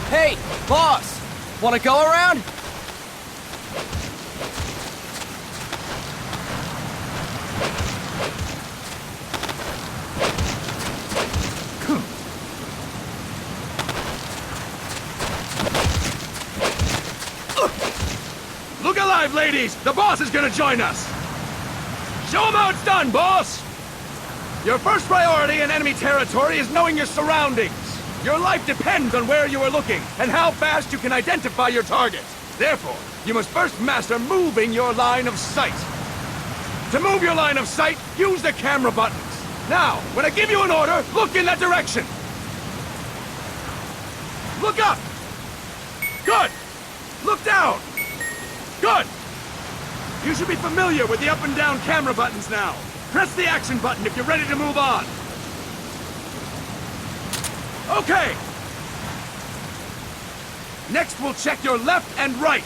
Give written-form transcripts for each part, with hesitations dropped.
Hey, boss! Wanna go around? Look alive, ladies! The boss is gonna join us! Show him how it's done, boss! Your first priority in enemy territory is knowing your surroundings. Your life depends on where you are looking, and how fast you can identify your target. Therefore, you must first master moving your line of sight. To move your line of sight, use the camera buttons. Now, when I give you an order, look in that direction. Look up! Good! Look down! Good! You should be familiar with the up and down camera buttons now. Press the action button if you're ready to move on. Okay! Next, we'll check your left and right.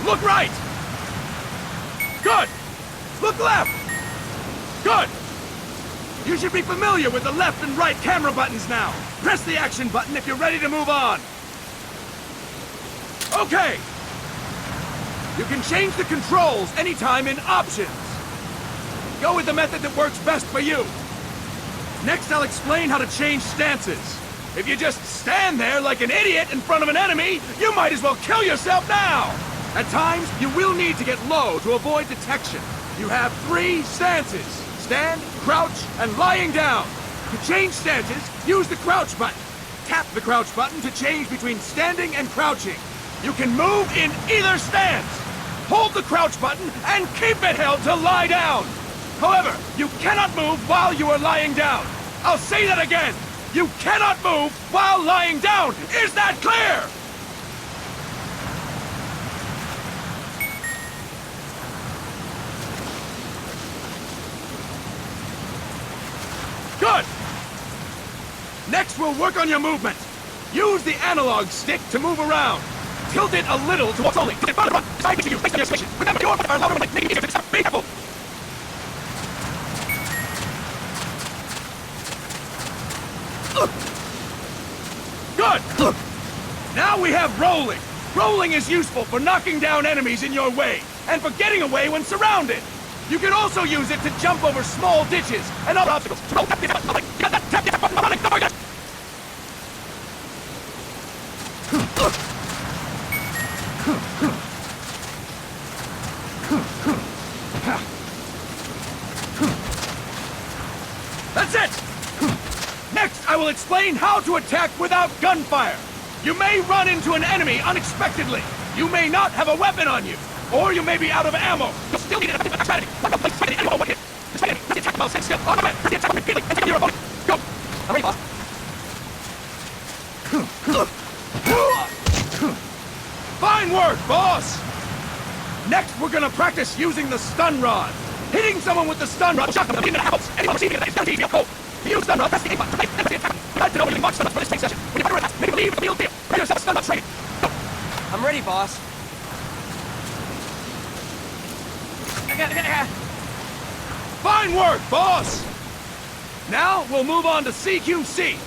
Look right! Good! Look left! Good! You should be familiar with the left and right camera buttons now. Press the action button if you're ready to move on. Okay! You can change the controls anytime in Options. Go with the method that works best for you. Next, I'll explain how to change stances. If you just stand there like an idiot in front of an enemy, you might as well kill yourself now! At times, you will need to get low to avoid detection. You have 3 stances: stand, crouch, and lying down. To change stances, use the crouch button. Tap the crouch button to change between standing and crouching. You can move in either stance. Hold the crouch button and keep it held to lie down. However, you cannot move while you are lying down. I'll say that again. You cannot move while lying down. Is that clear? Good. Next, we'll work on your movement. Use the analog stick to move around. Tilt it a little towards only. Decide which of you makes the station. Remember, your are louder than making it. Be careful. Good! Now we have rolling. Rolling is useful for knocking down enemies in your way, and for getting away when surrounded. You can also use it to jump over small ditches and other obstacles. That's it! Next, I will explain how to attack without gunfire. You may run into an enemy unexpectedly. You may not have a weapon on you, or you may be out of ammo. You'll still need an effective strategy. Go! I'm ready, boss. Fine work, boss! Next, we're gonna practice using the stun rod. Hitting someone with the stun rod will shock them in the house. Anyone receiving it is guaranteed to be a cold. Use stun rod, press the A button to make the attack. I'd like to know when you watch stun rods for this training session. When you fire attacks, make believe the field field. Ready yourself stun rod training. Go! I'm ready, boss. Fine work, boss! Now, we'll move on to CQC.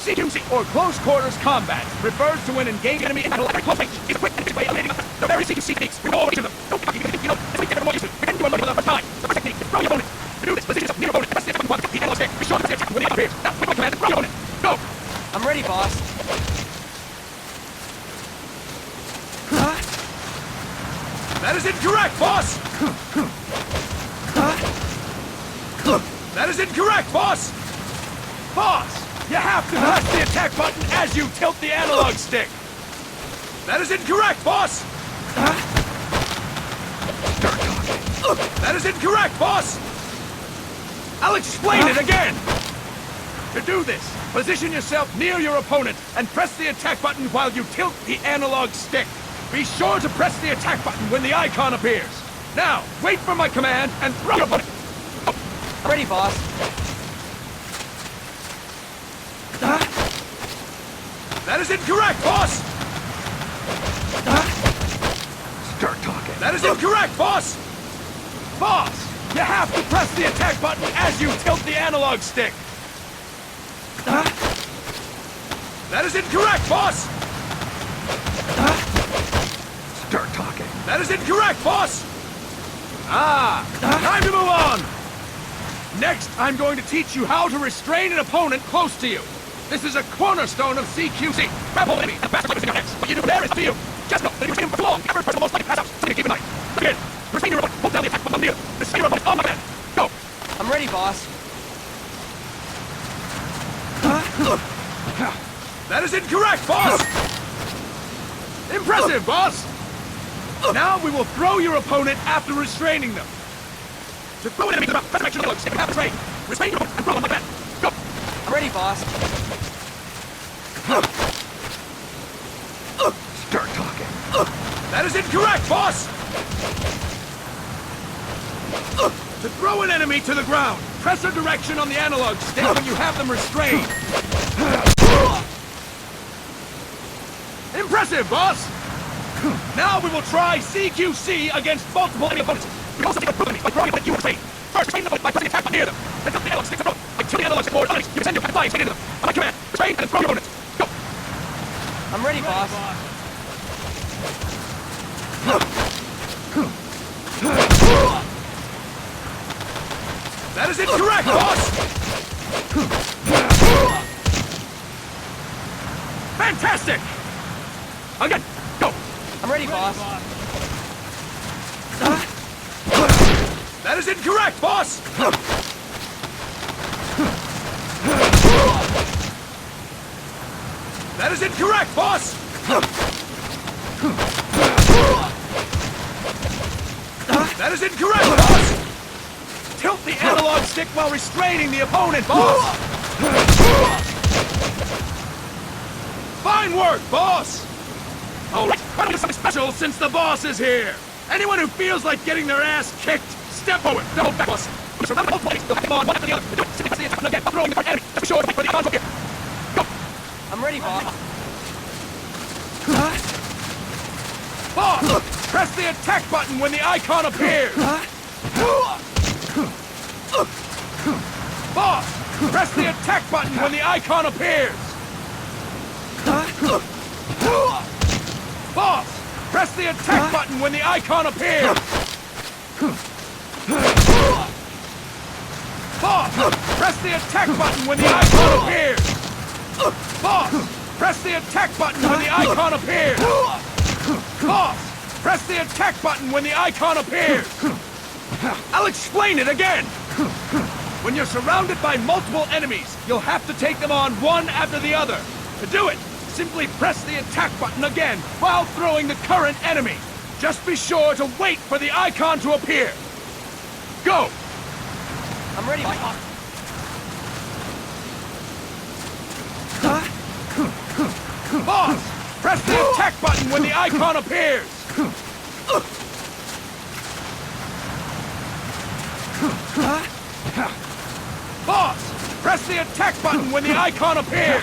CQC, or Close Quarters Combat, refers to when engaged enemy in battle at close range. It's a quick and way of eliminating them. There are various CQC techniques. We know all each of them. Don't be cocky, you know, as we get more used to. We can do a for the first time. The first technique is throw your opponent. To do this, position yourself near your opponent. Press the attack button. The analog stick. Be sure to press the attack when the attack appears. Now, quick command, throw your opponent. Go! I'm ready, boss. That is incorrect, boss! That is incorrect, boss! Boss, you have to press the attack button as you tilt the analog stick. That is incorrect, boss! That is incorrect, boss! I'll explain it again! To do this, position yourself near your opponent and press the attack button while you tilt the analog stick. Be sure to press the attack button when the icon appears. Now, wait for my command and throw your opponent. I'm ready, boss. That is incorrect, boss! Start talking. That is incorrect, boss! Boss, you have to press the attack button as you tilt the analog stick. That is incorrect, boss! Start talking. That is incorrect, boss! Time to move on! Next, I'm going to teach you how to restrain an opponent close to you. This is a cornerstone of CQC. Grab hold of enemies and faster weapons in your hands. What you do there is up to you. Just know that if you restrain him for too long, the average person will most likely pass out. Something to keep in mind. Again, restrain your opponent. Hold down the attack button on near. Restrain your opponent on my command. Go! I'm ready, boss. That is incorrect, boss! Impressive, boss! Now we will throw your opponent after restraining them. To throw an enemy to the ground, press action analog stick and have the train. Restrain your opponent and throw them on the command. Go! I'm ready, boss. Start talking. That is incorrect, boss! To throw an enemy to the ground, press a direction on the analog stick when you have them restrained. Impressive, boss! Now we will try CQC against multiple enemy opponents. We also take a proof enemy by throwing it at you restrained. First, restrain them by pressing attack button near them. Then tilt the analog stick to throw. By tilting the analog stick forward, enemies, you send your flying straight into them. On my command, restrain and throw your opponents. Go! I'm ready, boss. That is incorrect, boss! Fantastic! Again, go! I'm ready, boss. That is incorrect, boss! That is incorrect, boss! That is incorrect, boss! Tilt the analog stick while restraining the opponent, boss! Fine work, boss! Alright, why don't we do something special since the boss is here? Anyone who feels like getting their ass kicked, step forward. Don't hold back, boss. We'll surround the whole place. You'll have them on one after the other. Do it. Simply press the attack button again. Throwing the current enemy. Just be sure to wait for the icon to appear. Go! I'm ready, boss. Boss! Press the attack button when the icon appears! Boss! Press the attack button when the icon appears! Boss! Press the attack button when the icon appears! Boss! Press the attack button when the icon appears! Boss! Press the attack button when the icon appears! Boss! Press the attack button when the icon appears! I'll explain it again! When you're surrounded by multiple enemies, you'll have to take them on one after the other. To do it, simply press the attack button again while throwing the current enemy. Just be sure to wait for the icon to appear. Go! I'm ready, boss. Boss! Press the attack button when the icon appears! Boss! Press the attack button when the icon appears!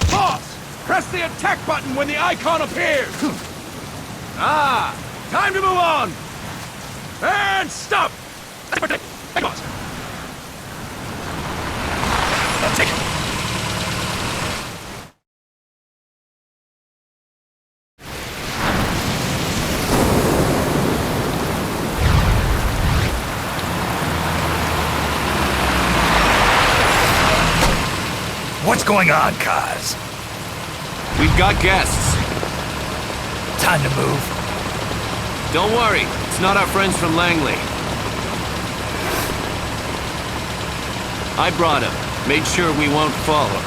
Boss! Press the attack button when the icon appears! Ah! Time to move on! And stop! Boss! Take it! What's going on, Kaz? We've got guests. Time to move. Don't worry, it's not our friends from Langley. I brought him. Made sure we won't follow.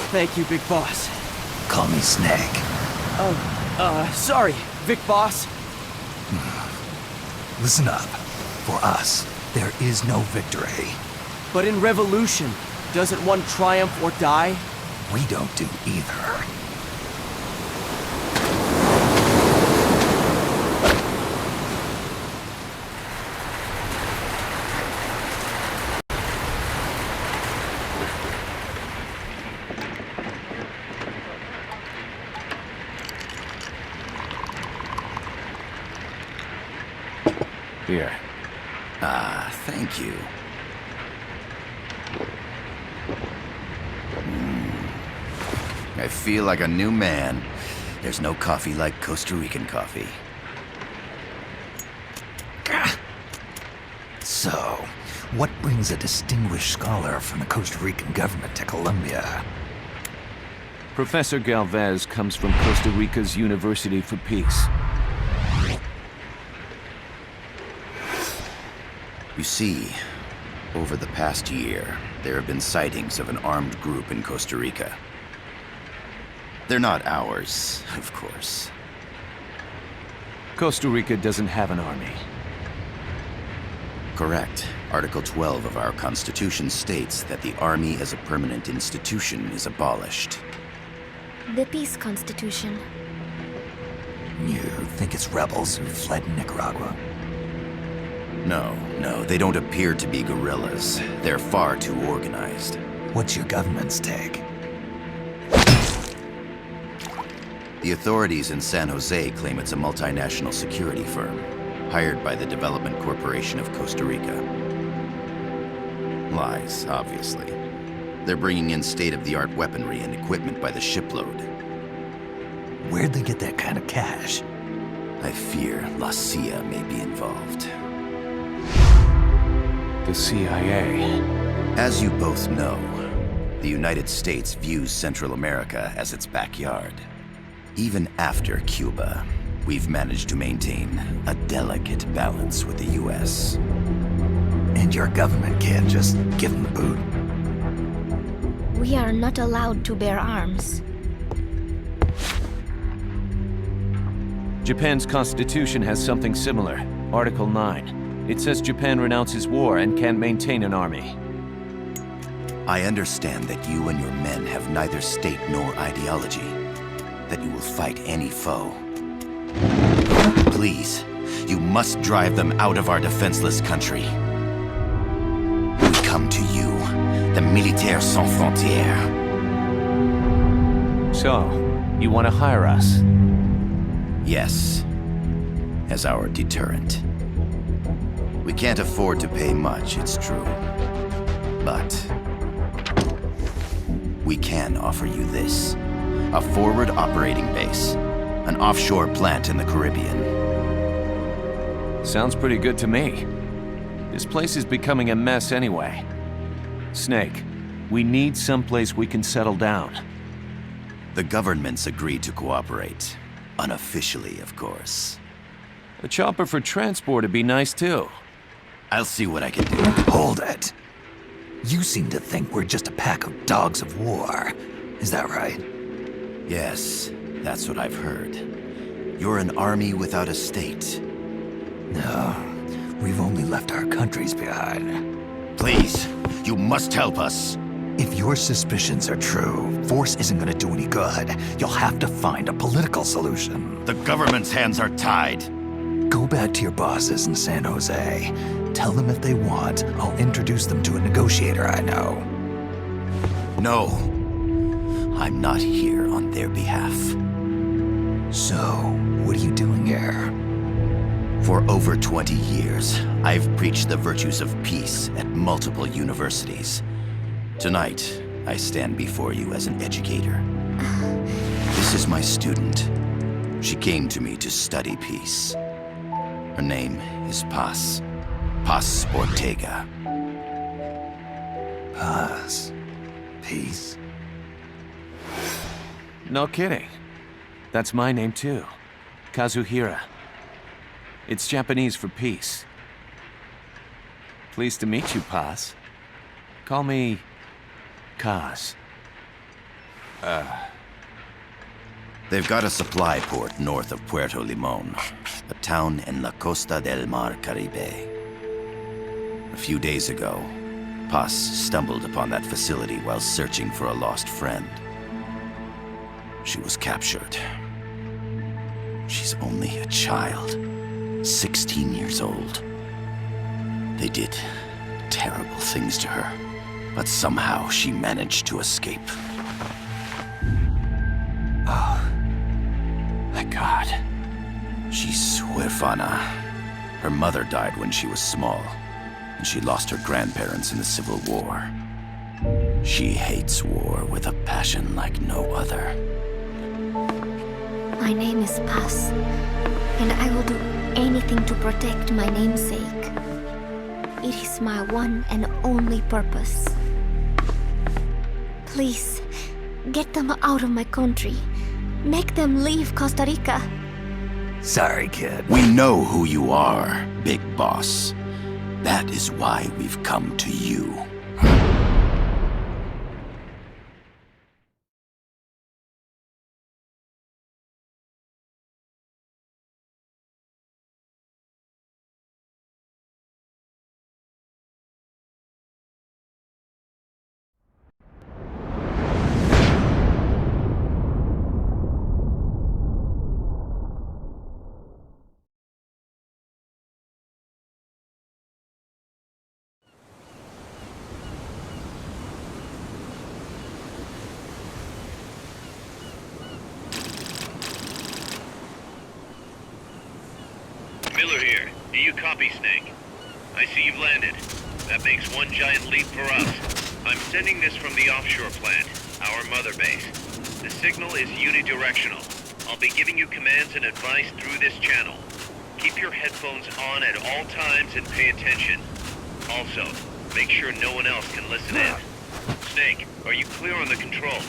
Thank you, Big Boss. Call me Snake. Sorry, Vic Boss. Listen up. For us, there is no victory. But in revolution, doesn't one triumph or die? We don't do either. Here. Ah, thank you. I feel like a new man. There's no coffee like Costa Rican coffee. So, what brings a distinguished scholar from the Costa Rican government to Colombia? Professor Galvez comes from Costa Rica's University for Peace. You see, over the past year, there have been sightings of an armed group in Costa Rica. They're not ours, of course. Costa Rica doesn't have an army. Correct. Article 12 of our Constitution states that the Army as a permanent institution is abolished. The Peace Constitution. You think it's rebels who fled Nicaragua? No, they don't appear to be guerrillas. They're far too organized. What's your government's take? The authorities in San Jose claim it's a multinational security firm, hired by the Development Corporation of Costa Rica. Lies, obviously. They're bringing in state-of-the-art weaponry and equipment by the shipload. Where'd they get that kind of cash? I fear La CIA may be involved. The CIA. As you both know, the United States views Central America as its backyard. Even after Cuba, we've managed to maintain a delicate balance with the US. And your government can't just give them the boot? We are not allowed to bear arms. Japan's constitution has something similar. Article 9. It says Japan renounces war and can't maintain an army. I understand that you and your men have neither state nor ideology. That you will fight any foe. Please, you must drive them out of our defenseless country. We come to you, the Militaires Sans Frontières. So, you want to hire us? Yes, as our deterrent. We can't afford to pay much, it's true. But we can offer you this. A forward operating base. An offshore plant in the Caribbean. Sounds pretty good to me. This place is becoming a mess anyway. Snake, we need someplace we can settle down. The governments agreed to cooperate. Unofficially, of course. A chopper for transport would be nice too. I'll see what I can do. Hold it. You seem to think we're just a pack of dogs of war. Is that right? Yes, that's what I've heard. You're an army without a state. No, we've only left our countries behind. Please, you must help us. If your suspicions are true, force isn't gonna do any good. You'll have to find a political solution. The government's hands are tied. Go back to your bosses in San Jose. Tell them if they want, I'll introduce them to a negotiator I know. No. I'm not here on their behalf. So, what are you doing here? For over 20 years, I've preached the virtues of peace at multiple universities. Tonight, I stand before you as an educator. This is my student. She came to me to study peace. Her name is Paz. Paz Ortega. Paz. Peace. No kidding. That's my name too. Kazuhira. It's Japanese for peace. Pleased to meet you, Paz. Call me Kaz. They've got a supply port north of Puerto Limon, a town in la Costa del Mar Caribe. A few days ago, Paz stumbled upon that facility while searching for a lost friend. She was captured. She's only a child, 16 years old. They did terrible things to her, but somehow she managed to escape. Oh, my God. She's huérfana. Her mother died when she was small, and she lost her grandparents in the Civil War. She hates war with a passion like no other. My name is Paz, and I will do anything to protect my namesake. It is my one and only purpose. Please, get them out of my country. Make them leave Costa Rica. Sorry, kid. We know who you are, Big Boss. That is why we've come to you. Miller here. Do you copy, Snake? I see you've landed. That makes one giant leap for us. I'm sending this from the offshore plant, our mother base. The signal is unidirectional. I'll be giving you commands and advice through this channel. Keep your headphones on at all times and pay attention. Also, make sure no one else can listen in. Snake, are you clear on the controls?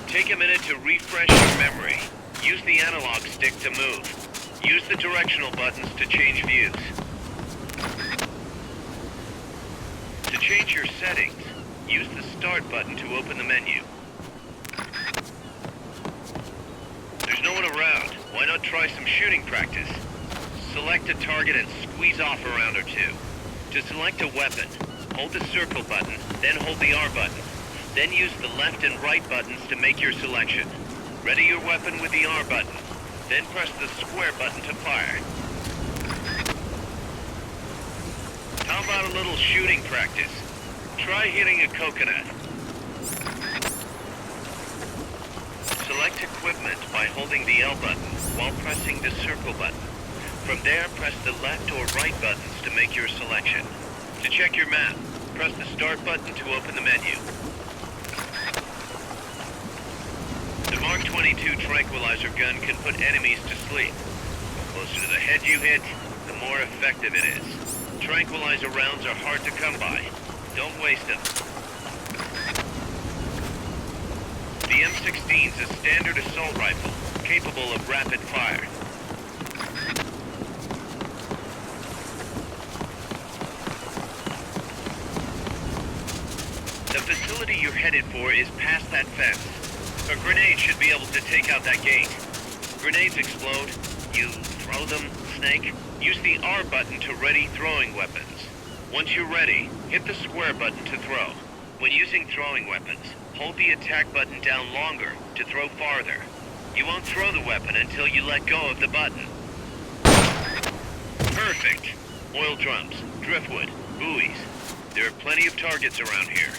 Take a minute to refresh your memory. Use the analog stick to move. Use the directional buttons to change views. To change your settings, use the Start button to open the menu. There's no one around. Why not try some shooting practice? Select a target and squeeze off a round or two. To select a weapon, hold the circle button, then hold the R button. Then use the left and right buttons to make your selection. Ready your weapon with the R button. Then press the square button to fire. How about a little shooting practice? Try hitting a coconut. Select equipment by holding the L button while pressing the circle button. From there, press the left or right buttons to make your selection. To check your map, press the Start button to open the menu. The Mark 22 tranquilizer gun can put enemies to sleep. The closer to the head you hit, the more effective it is. Tranquilizer rounds are hard to come by. Don't waste them. The M16 is a standard assault rifle, capable of rapid fire. The facility you're headed for is past that fence. A grenade should be able to take out that gate. grenades explode, you throw them, Snake. Use the R button to ready throwing weapons. Once you're ready, hit the square button to throw. When using throwing weapons, hold the attack button down longer to throw farther. You won't throw the weapon until you let go of the button. Perfect. Oil drums, driftwood, buoys. There are plenty of targets around here.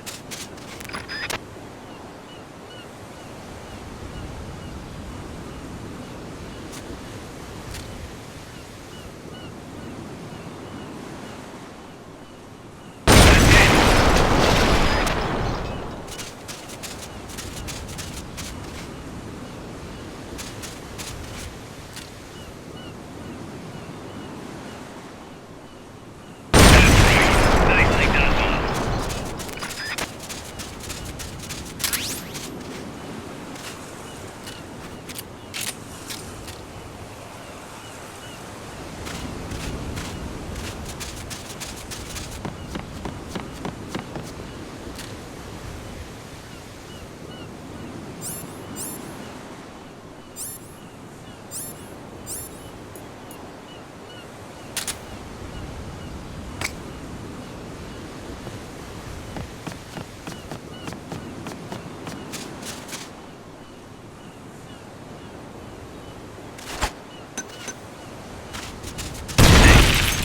Nicely done, boss.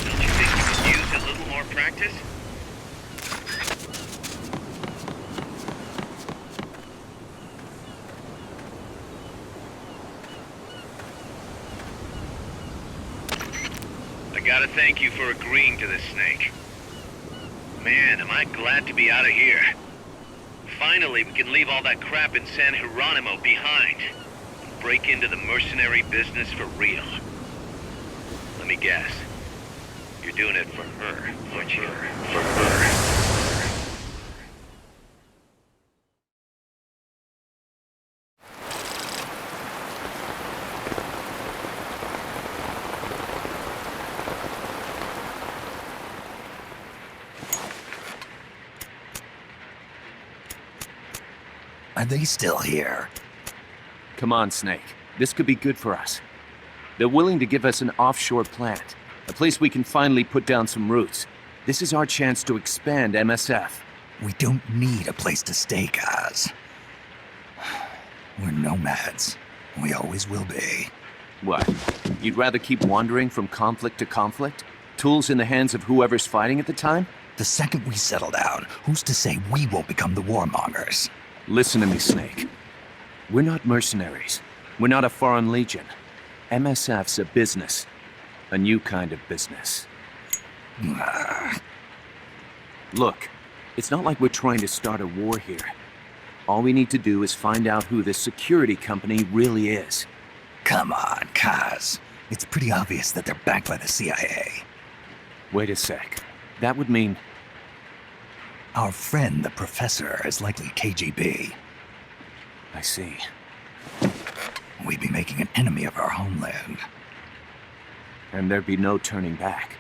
Don't you think you could use a little more practice? I gotta thank you for agreeing to this, Snake. Man, am I glad to be out of here. Finally, we can leave all that crap in San Geronimo behind. And break into the mercenary business for real. Let me guess. You're doing it for her, aren't you? For her. Are they still here? Come on, Snake. This could be good for us. They're willing to give us an offshore plant, a place we can finally put down some roots. This is our chance to expand MSF. We don't need a place to stay, Kaz. We're nomads. We always will be. What? You'd rather keep wandering from conflict to conflict? Tools in the hands of whoever's fighting at the time? The second we settle down, who's to say we won't become the warmongers? Listen to me, Snake. We're not mercenaries. We're not a foreign legion. MSF's a business. A new kind of business. Look, it's not like we're trying to start a war here. All we need to do is find out who this security company really is. Come on, Kaz. It's pretty obvious that they're backed by the CIA. Wait a sec. That would mean... Our friend, the professor, is likely KGB. I see. We'd be making an enemy of our homeland. And there'd be no turning back.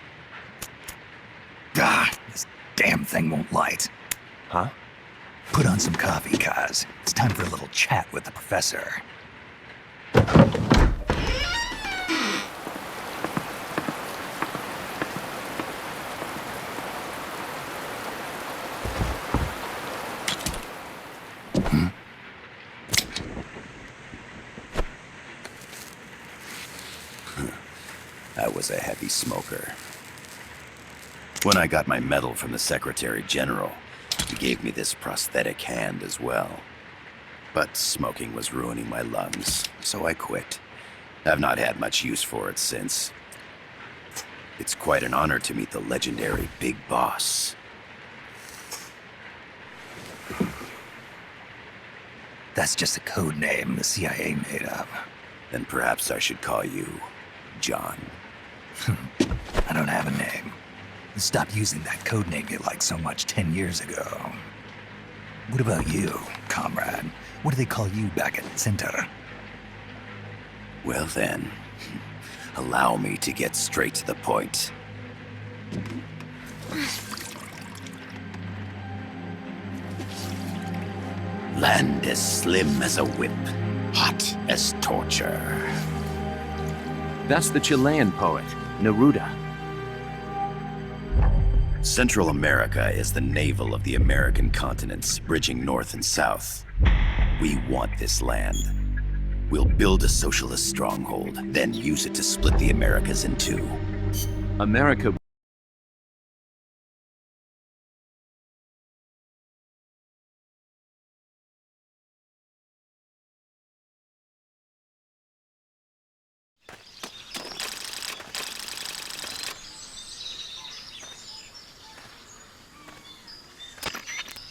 This damn thing won't light. Huh? Put on some coffee, Kaz. It's time for a little chat with the professor. I was a heavy smoker. When I got my medal from the Secretary General, he gave me this prosthetic hand as well. But smoking was ruining my lungs, so I quit. I've not had much use for it since. It's quite an honor to meet the legendary Big Boss. That's just a code name the CIA made up. Then perhaps I should call you John. I don't have a name. Stop using that code name you liked so much 10 years ago. What about you, comrade? What do they call you back at Center? Well then, allow me to get straight to the point. Land as slim as a whip, hot as torture. That's the Chilean poet, Neruda. Central America is the navel of the American continents, bridging north and south. We want this land. We'll build a socialist stronghold, then use it to split the Americas in two. America.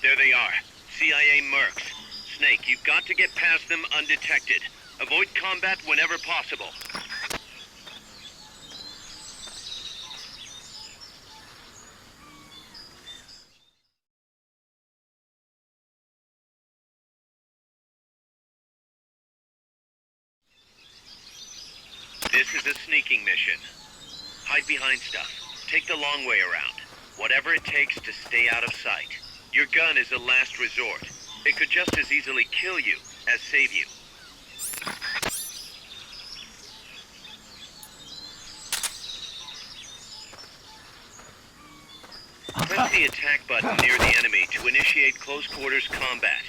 There they are. CIA mercs. Snake, you've got to get past them undetected. Avoid combat whenever possible. This is a sneaking mission. Hide behind stuff. Take the long way around. Whatever it takes to stay out of sight. Your gun is a last resort. It could just as easily kill you as save you. Press the attack button near the enemy to initiate close quarters combat.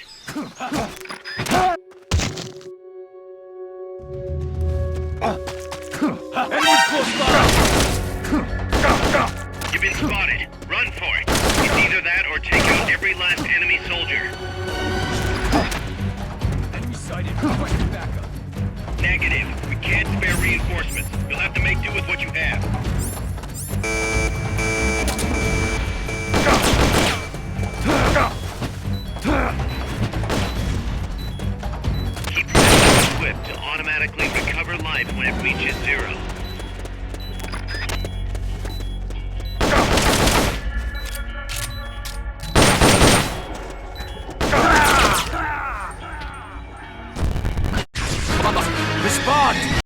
Enemies close by! You've been spotted. Run for it. It's either that or take out every last enemy soldier. Enemy sighted. Requesting backup. Negative. We can't spare reinforcements. You'll have to make do with what you have. Keep the weapon equipped to automatically recover life when it reaches zero. Respond!